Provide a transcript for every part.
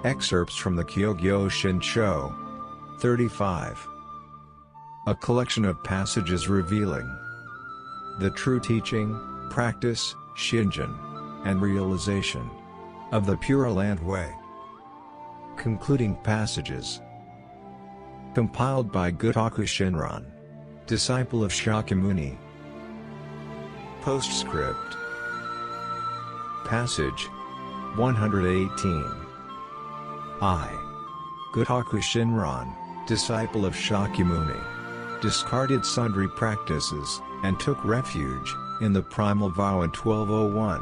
Excerpts from the Kyo-Gyo-Shin-Sho. 35. A collection of passages revealing the true teaching, practice, Shinjin, and realization of the Pure Land Way. Concluding passages. Compiled by Gotoku Shinran, disciple of Shakyamuni. Postscript. Passage 118. I, Gotoku Shinran, disciple of Shakyamuni, discarded sundry practices, and took refuge in the Primal Vow in 1201.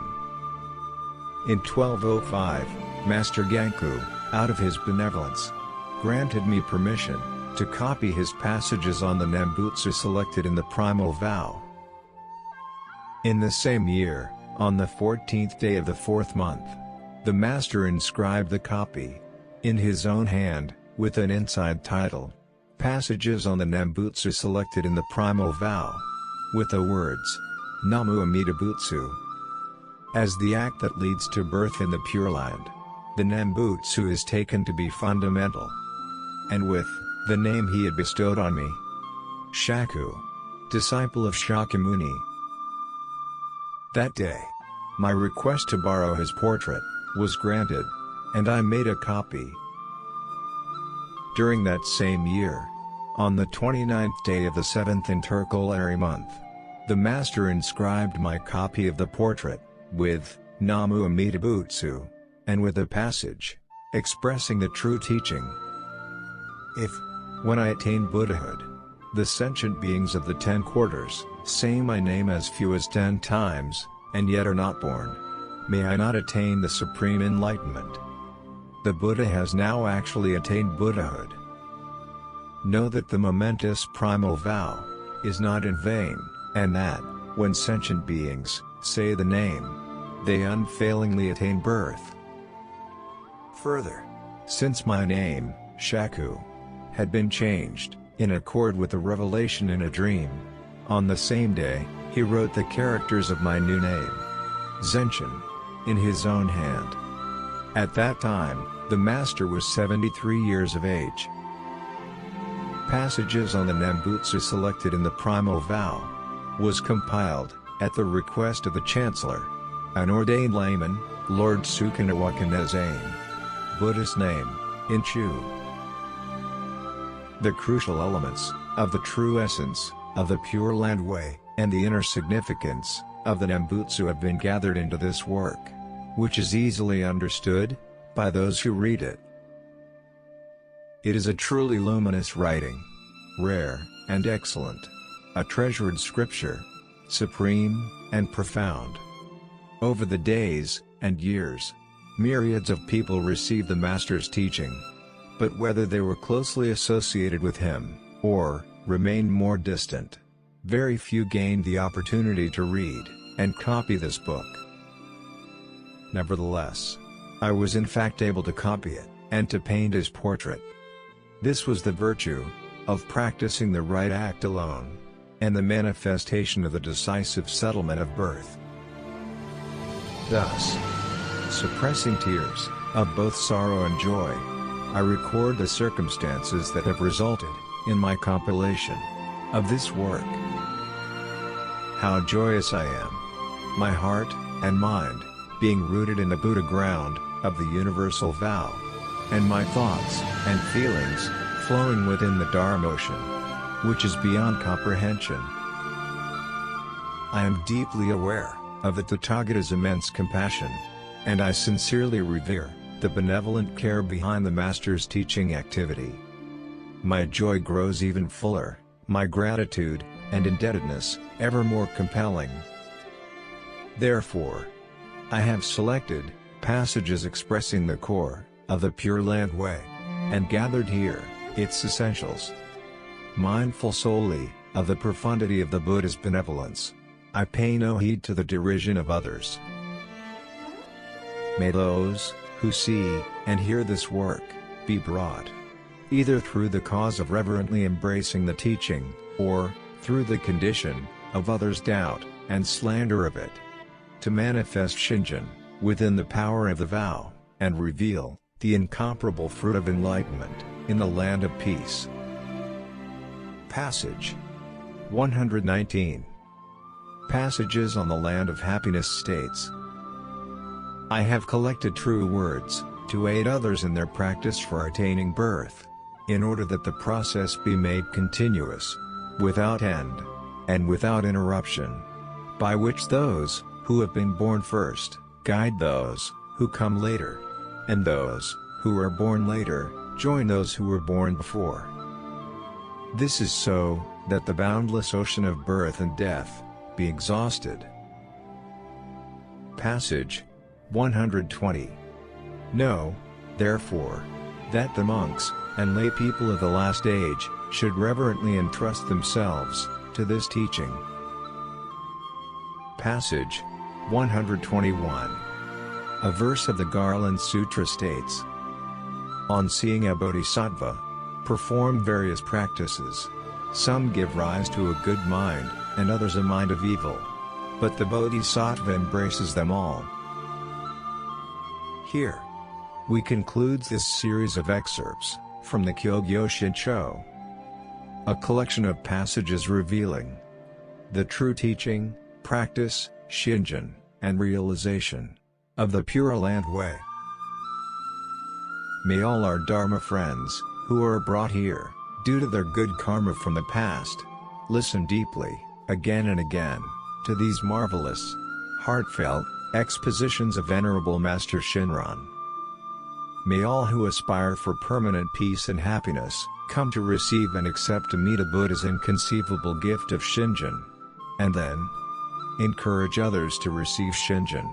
In 1205, Master Genku, out of his benevolence, granted me permission to copy his passages on the Nembutsu selected in the Primal Vow. In the same year, on the 14th day of the 4th month, the Master inscribed the copy in his own hand, with an inside title, Passages on the Nembutsu selected in the Primal Vow, with the words, Namu Amida Buddha. As the act that leads to birth in the Pure Land, the Nembutsu is taken to be fundamental. And with the name he had bestowed on me, Shaku, disciple of Shakyamuni. That day, my request to borrow his portrait was granted, and I made a copy. During that same year, on the 29th day of the 7th intercalary month, the Master inscribed my copy of the portrait, with Namu Amida Buddha, and with a passage, expressing the true teaching. If, when I attain Buddhahood, the sentient beings of the 10 quarters, say my name as few as 10 times, and yet are not born, may I not attain the supreme enlightenment. The Buddha has now actually attained Buddhahood. Know that the momentous primal vow is not in vain, and that, when sentient beings say the name, they unfailingly attain birth. Further, since my name, Shaku, had been changed, in accord with the revelation in a dream, on the same day, he wrote the characters of my new name, Zenshin, in his own hand. At that time, the Master was 73 years of age. Passages on the Nembutsu selected in the Primal Vow was compiled, at the request of the Chancellor, an ordained layman, Lord Sukhavati Nezane, Buddhist name, Inchu. The crucial elements of the true essence of the Pure Land Way and the inner significance of the Nembutsu have been gathered into this work, which is easily understood by those who read it. It is a truly luminous writing, rare and excellent, a treasured scripture, supreme and profound. Over the days and years, myriads of people received the Master's teaching, but whether they were closely associated with him, or remained more distant, very few gained the opportunity to read and copy this book. Nevertheless, I was in fact able to copy it, and to paint his portrait. This was the virtue of practicing the right act alone, and the manifestation of the decisive settlement of birth. Thus, suppressing tears of both sorrow and joy, I record the circumstances that have resulted in my compilation of this work. How joyous I am, my heart and mind being rooted in the Buddha ground of the universal vow, and my thoughts and feelings flowing within the Dharma ocean, which is beyond comprehension. I am deeply aware of the Tathagata's immense compassion, and I sincerely revere the benevolent care behind the Master's teaching activity. My joy grows even fuller, my gratitude and indebtedness ever more compelling. Therefore, I have selected passages expressing the core of the Pure Land Way, and gathered here its essentials. Mindful solely of the profundity of the Buddha's benevolence, I pay no heed to the derision of others. May those who see and hear this work be brought, either through the cause of reverently embracing the teaching, or through the condition of others' doubt and slander of it, to manifest Shinjin within the power of the vow, and reveal the incomparable fruit of enlightenment, in the land of peace. Passage 119. Passages on the land of happiness states, I have collected true words, to aid others in their practice for attaining birth, in order that the process be made continuous, without end, and without interruption, by which those, who have been born first, guide those, who come later, and those, who are born later, join those who were born before. This is so, that the boundless ocean of birth and death, be exhausted. Passage 120. Know, therefore, that the monks, and lay people of the last age, should reverently entrust themselves, to this teaching. Passage 121. A verse of the Garland Sutra states, on seeing a bodhisattva perform various practices, some give rise to a good mind, and others a mind of evil. But the bodhisattva embraces them all. Here we conclude this series of excerpts from the Kyo-Gyo-Shin-Sho, a collection of passages revealing the true teaching, practice, Shinjin, and realization of the Pure Land Way. May all our Dharma friends, who are brought here, due to their good karma from the past, listen deeply, again and again, to these marvelous, heartfelt expositions of Venerable Master Shinran. May all who aspire for permanent peace and happiness, come to receive and accept Amida Buddha's inconceivable gift of Shinjin, and then encourage others to receive Shinjin.